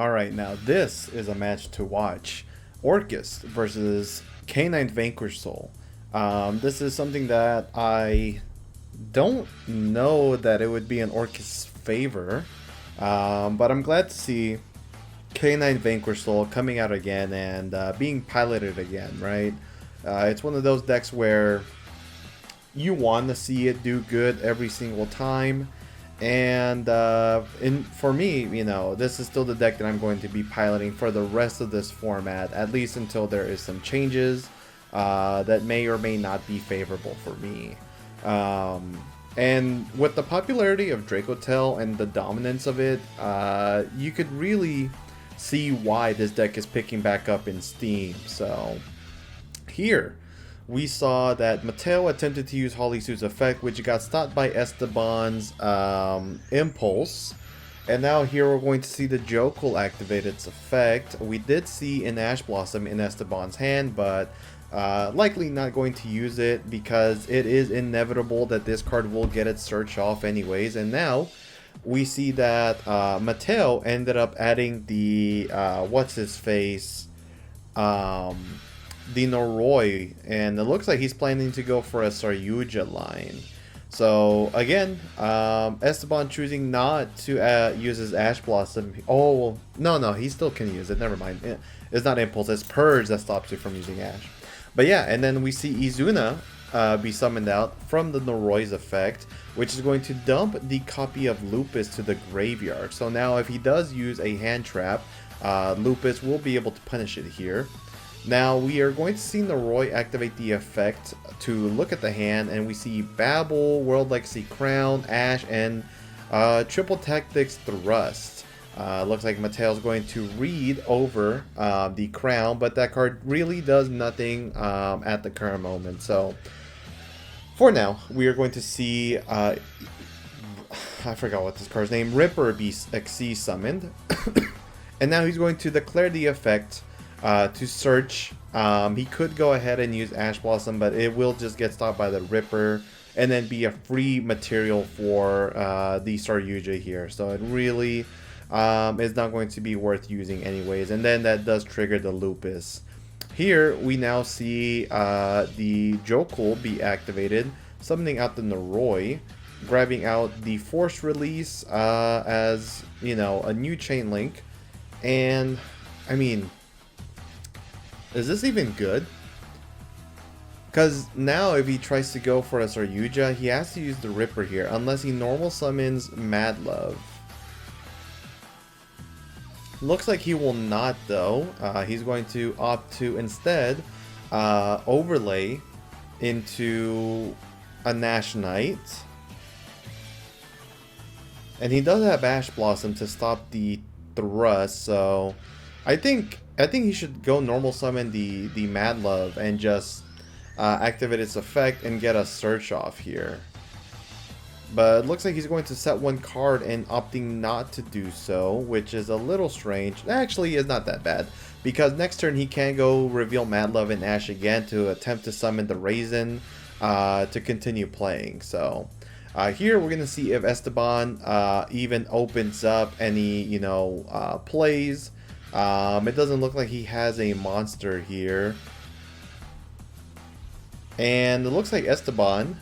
Alright, now this is a match to watch. Orcust versus K9 Vanquish Soul. This is something that I don't know that it would be in Orcust's favor. But I'm glad to see K9 Vanquish Soul coming out again and being piloted again, right? It's one of those decks where you want to see it do good every single time. And for me, this is still the deck that I'm going to be piloting for the rest of this format, at least until there is some changes that may or may not be favorable for me. And with the popularity of Dracotel and the dominance of it, you could really see why this deck is picking back up in Steam. So here we saw that Mateo attempted to use Holysu's effect, which got stopped by Esteban's Impulse. And now here we're going to see the Jokul activate its effect. We did see an Ash Blossom in Esteban's hand, but likely not going to use it because it is inevitable that this card will get its search off anyways. And now we see that Mateo ended up adding the, what's-his-face, the Noroi, and it looks like he's planning to go for a Saryuja line. So again, Esteban choosing not to use his Ash Blossom. Oh, no, he still can use it. Never mind. It's not Impulse, it's Purge that stops you from using Ash. But yeah, and then we see Izuna be summoned out from the Noroi's effect, which is going to dump the copy of Lupus to the graveyard. So now if he does use a hand trap, Lupus will be able to punish it here. Now we are going to see Noroi activate the effect to look at the hand, and we see Babel, World Legacy Crown, Ash, and Triple Tactics Thrust. Looks like Mateo's going to read over the Crown, but that card really does nothing at the current moment. So for now, we are going to see, I forgot what this card's name, Ripper be XC summoned. And now he's going to declare the effect to search. He could go ahead and use Ash Blossom, but it will just get stopped by the Ripper and then be a free material for the Saryuja here. So it really is not going to be worth using anyways. And then that does trigger the Lupus. Here we now see the Jokul be activated, summoning out the Noroi, grabbing out the Force Release as, a new chain link. And, I mean, is this even good? Because now if he tries to go for a Saryuja, he has to use the Ripper here, unless he normal summons Mad Love. Looks like he will not though. He's going to opt to instead overlay into a Nash Knight. And he does have Ash Blossom to stop the Thrust, so I think he should go normal summon the Mad Love and just activate its effect and get a search off here. But it looks like he's going to set one card and opting not to do so, which is a little strange. Actually, it's not that bad, because next turn he can go reveal Mad Love and Ash again to attempt to summon the Raisin to continue playing. So here we're going to see if Esteban even opens up any, plays. It doesn't look like he has a monster here. And it looks like Esteban...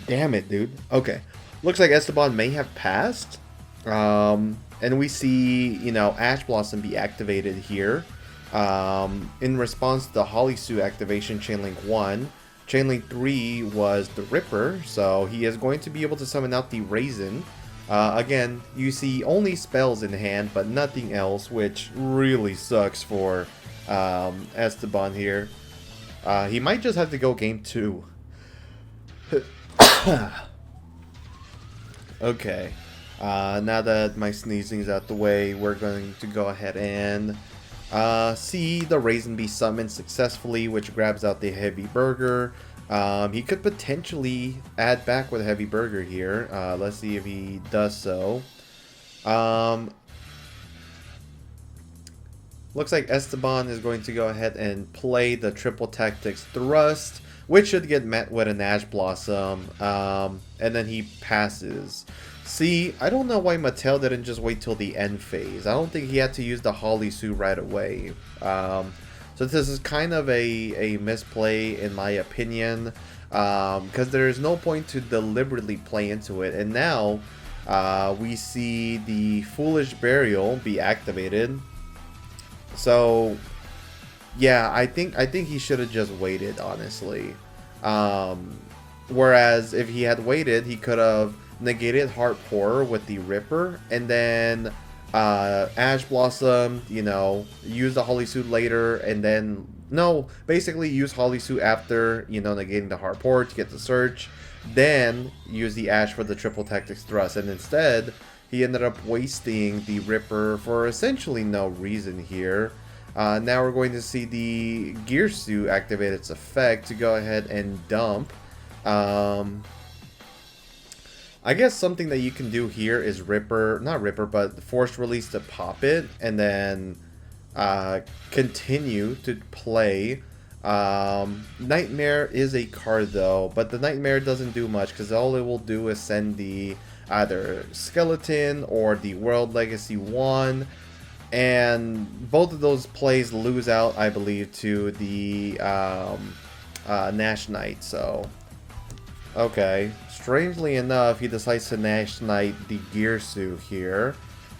Damn it, dude. Okay. Looks like Esteban may have passed. And we see, Ash Blossom be activated here. In response to the Holysu activation, Chainlink 1. Chainlink 3 was the Ripper, so he is going to be able to summon out the Raisin. Again, you see only spells in hand, but nothing else, which really sucks for Esteban here. He might just have to go game 2. Okay. Now that my sneezing is out the way, we're going to go ahead and see the Raisin be summoned successfully, which grabs out the Heavy Burger. He could potentially add back with a Heavy Burger here. Let's see if he does so. Looks like Esteban is going to go ahead and play the Triple Tactics Thrust, which should get met with an Ash Blossom, and then he passes. See, I don't know why Mattel didn't just wait till the end phase. I don't think he had to use the Holly Suit right away. So this is kind of a misplay in my opinion, because there is no point to deliberately play into it. And now we see the Foolish Burial be activated. So yeah, I think he should have just waited, honestly. Whereas if he had waited, he could have negated Heart Pour with the Ripper, and then Ash Blossom, you know, use the Holly Suit later, and then basically use Holly Suit after, you know, negating the Heart Pour to get the Search, then use the Ash for the Triple Tactics Thrust. And instead he ended up wasting the Ripper for essentially no reason here. Now we're going to see the Gear Suit activate its effect to go ahead and dump. I guess something that you can do here is not Ripper, but Force Release to pop it, and then continue to play. Nightmare is a card though, but the Nightmare doesn't do much because all it will do is send the either Skeleton or the World Legacy 1, and both of those plays lose out, I believe, to the Nash Knight. So okay, strangely enough, he decides to Nash Knight the Gear Suit here.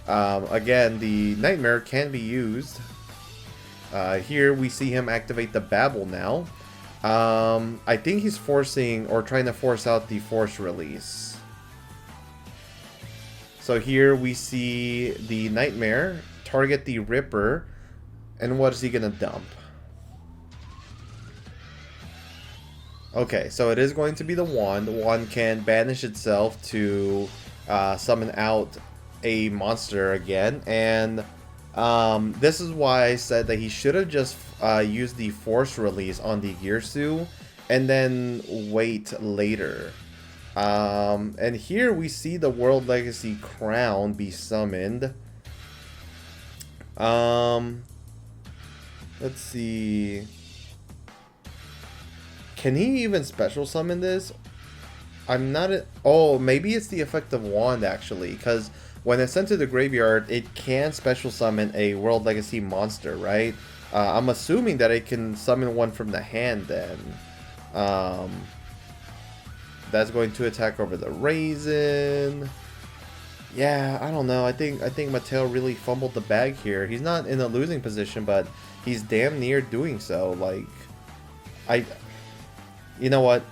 Again, the Nightmare can be used. Here we see him activate the Babble now. I think he's forcing or trying to force out the Force Release. So here we see the Nightmare target the Ripper, and what is he gonna dump? Okay, so it is going to be the wand. The wand can banish itself to summon out a monster again, and this is why I said that he should have just used the Force Release on the Gear Suit and then wait later. And here we see the World Legacy Crown be summoned. Let's see. Can he even special summon this? I'm not... Oh, maybe it's the effect of wand, actually. Because when it's sent to the graveyard, it can special summon a World Legacy monster, right? I'm assuming that it can summon one from the hand, then. That's going to attack over the Raisin. Yeah, I don't know. I think Mattel really fumbled the bag here. He's not in a losing position, but he's damn near doing so. Like, you know what?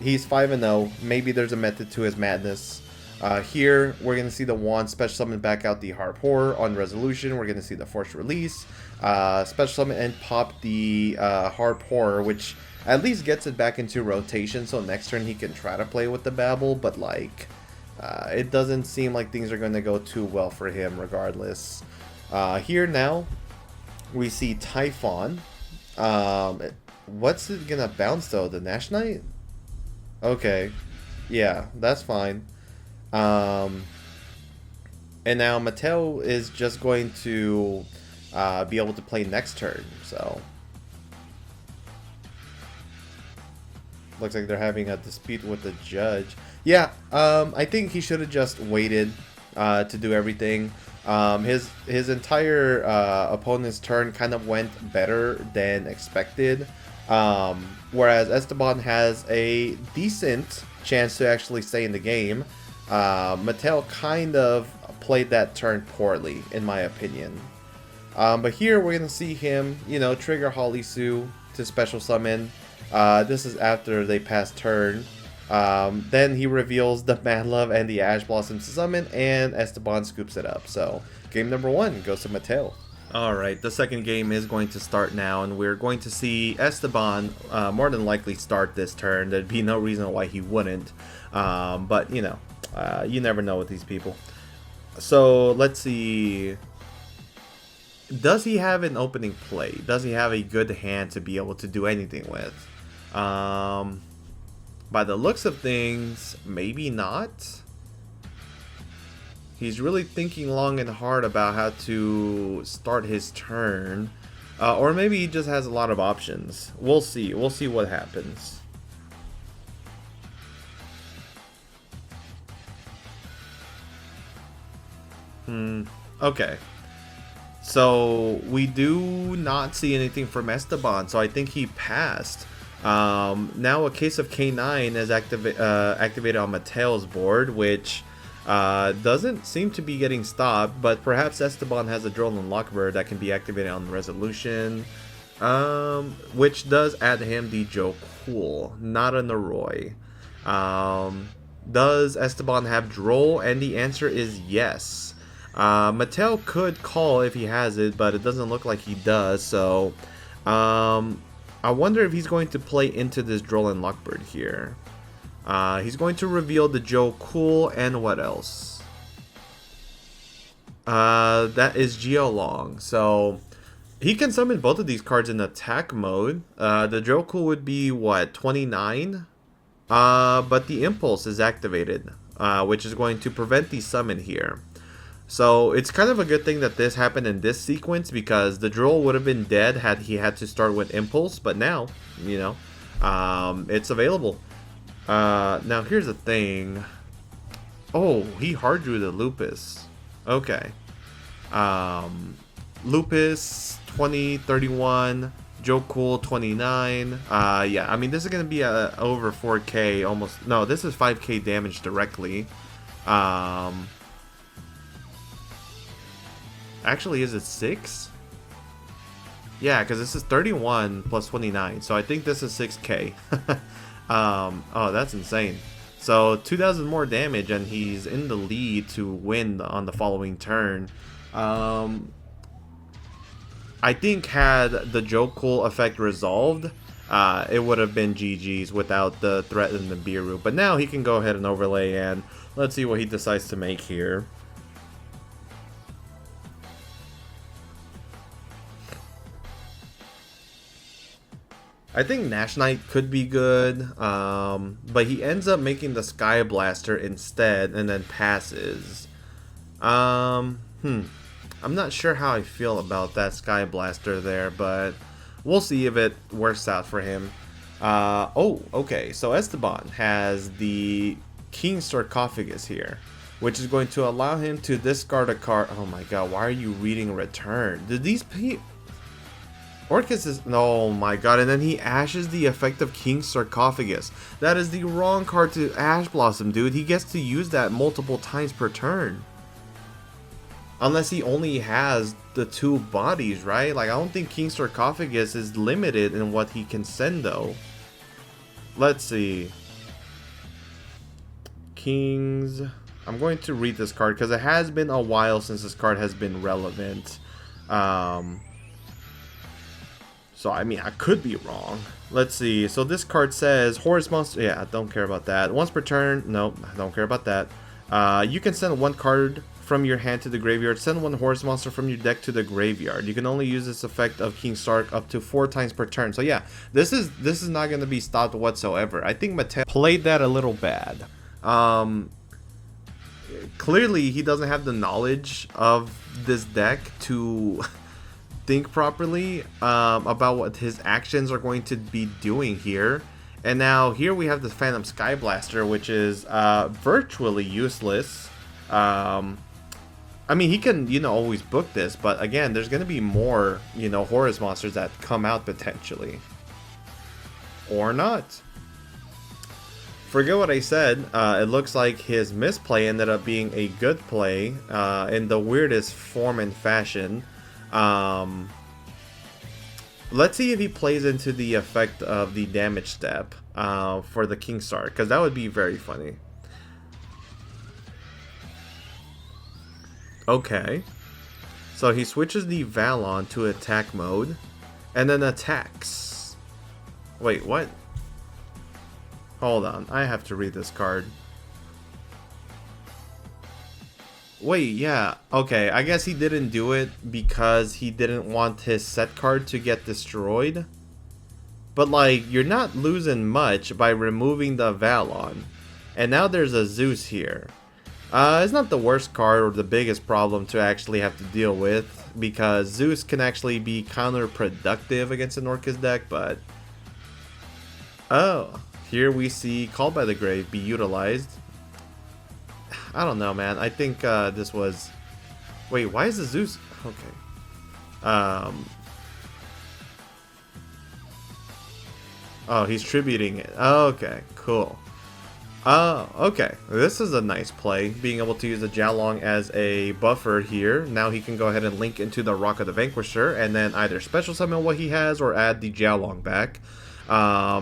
He's 5-0. Maybe there's a method to his madness. Here, we're going to see the wand special summon back out the Heart Pour on resolution. We're going to see the Force Release, special summon, and pop the Heart Pour, which at least gets it back into rotation. So next turn he can try to play with the Babble, but like, it doesn't seem like things are going to go too well for him regardless. Here now, we see Typhon. What's it gonna bounce though? The Nash Knight? Okay. Yeah, that's fine. And now Mattel is just going to be able to play next turn, so. Looks like they're having a dispute with the judge. Yeah, I think he should have just waited to do everything. His entire opponent's turn kind of went better than expected. Whereas Esteban has a decent chance to actually stay in the game. Mattel kind of played that turn poorly, in my opinion. But here we're going to see him, you know, trigger Holly Sue to special summon. This is after they pass turn. Then he reveals the Mad Love and the Ash Blossom to summon, and Esteban scoops it up. So, game number 1 goes to Mattel. Alright, the second game is going to start now, and we're going to see Esteban more than likely start this turn. There'd be no reason why he wouldn't. But, you know, you never know with these people. So, let's see. Does he have an opening play? Does he have a good hand to be able to do anything with? By the looks of things, maybe not. He's really thinking long and hard about how to start his turn. Or maybe he just has a lot of options. We'll see. We'll see what happens. Okay. So we do not see anything from Esteban, so I think he passed. Now a case of K9 is activated on Mateo's board, which doesn't seem to be getting stopped, but perhaps Esteban has a Droll and Lockbird that can be activated on Resolution, which does add him the Joe Cool, not a Noroi. Does Esteban have Droll? And the answer is yes. Mateo could call if he has it, but it doesn't look like he does, so I wonder if he's going to play into this Droll and Lockbird here. He's going to reveal the Joe Cool, and what else? That is Geolong, so he can summon both of these cards in attack mode. The Joe Cool would be, what, 29? But the Impulse is activated, which is going to prevent the summon here. So it's kind of a good thing that this happened in this sequence, because the Droll would have been dead had he had to start with Impulse, but now, you know, it's available. Now here's the thing. Oh, he hard drew the Lupus. Okay. Lupus 20, 31, Joe Cool 29. Yeah, I mean, this is going to be over 4k almost. No, this is 5k damage directly. Actually, is it 6? Yeah, because this is 31 plus 29, so I think this is 6k. Oh, that's insane. So 2,000 more damage, and he's in the lead to win on the following turn. I think had the Joe Cool effect resolved, it would have been GG's without the threat in the Biru. But now he can go ahead and overlay, and let's see what he decides to make here. I think Nash Knight could be good, but he ends up making the Sky Blaster instead and then passes. I'm not sure how I feel about that Sky Blaster there, but we'll see if it works out for him. Oh, okay, so Esteban has the King Sarcophagus here, which is going to allow him to discard a card. Oh my god, why are you reading Return? Did these people... Orcust is... Oh my god, and then he ashes the effect of King Sarcophagus. That is the wrong card to Ash Blossom, dude. He gets to use that multiple times per turn. Unless he only has the 2 bodies, right? Like, I don't think King Sarcophagus is limited in what he can send, though. Let's see. Kings... I'm going to read this card, because it has been a while since this card has been relevant. So, I mean, I could be wrong. Let's see. So, this card says, Horus Monster... Yeah, I don't care about that. Once per turn... Nope, I don't care about that. You can send 1 card from your hand to the graveyard. Send 1 Horus Monster from your deck to the graveyard. You can only use this effect of King Sark up to 4 times per turn. So, yeah, this is not going to be stopped whatsoever. I think Mateo played that a little bad. Clearly, he doesn't have the knowledge of this deck to... think properly about what his actions are going to be doing here. And now here we have the Phantom Sky Blaster, which is virtually useless. I mean, he can, you know, always book this, but again, there's going to be more, you know, Horus monsters that come out potentially. Or not. Forget what I said. It looks like his misplay ended up being a good play in the weirdest form and fashion. Let's see if he plays into the effect of the damage step for the King Star, because that would be very funny. Okay, so he switches the Valon to attack mode and then attacks. Wait, what? Hold on, I have to read this card. Wait, yeah, okay, I guess he didn't do it because he didn't want his set card to get destroyed. But, like, you're not losing much by removing the Valon. And now there's a Zeus here. It's not the worst card or the biggest problem to actually have to deal with, because Zeus can actually be counterproductive against an Orcust deck, but... Oh, here we see Called by the Grave be utilized. I don't know, man. I think this was Wait, why is the Zeus? Okay. Oh, he's tributing it. Okay, cool. Okay. This is a nice play, being able to use the Jialong as a buffer here. Now he can go ahead and link into the Rock of the Vanquisher, and then either special summon what he has or add the Jialong back.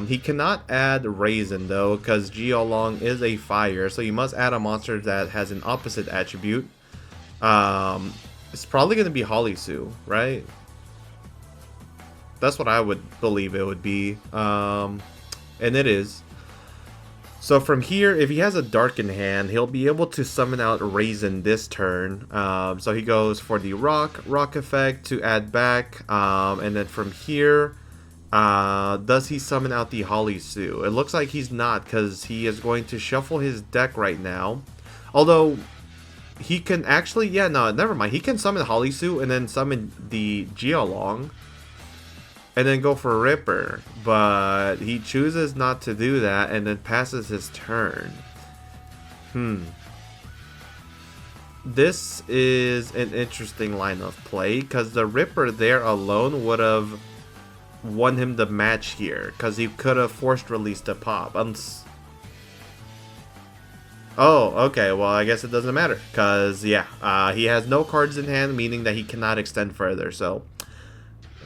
He cannot add Raisin, though, because Jialong is a fire, so you must add a monster that has an opposite attribute. It's probably going to be Holisu, right? That's what I would believe it would be. And it is. So from here, if he has a Dark in hand, he'll be able to summon out Raisin this turn. So he goes for the Rock effect to add back. And then from here, does he summon out the Holisu? It looks like he's not, because he is going to shuffle his deck right now. Although, he can actually, yeah, no, never mind. He can summon Holisu and then summon the Jialong. And then go for Ripper, but he chooses not to do that and then passes his turn. This is an interesting line of play, because the Ripper there alone would have won him the match here, because he could have forced released the pop. Oh, okay, well, I guess it doesn't matter, because, yeah, he has no cards in hand, meaning that he cannot extend further, so...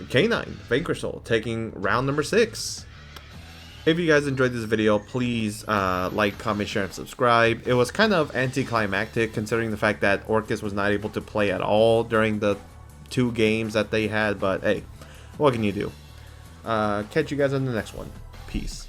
K9, Vanquish Soul, taking round number 6. If you guys enjoyed this video, please like, comment, share, and subscribe. It was kind of anticlimactic considering the fact that Orcust was not able to play at all during the 2 games that they had, but hey, what can you do? Catch you guys on the next one. Peace.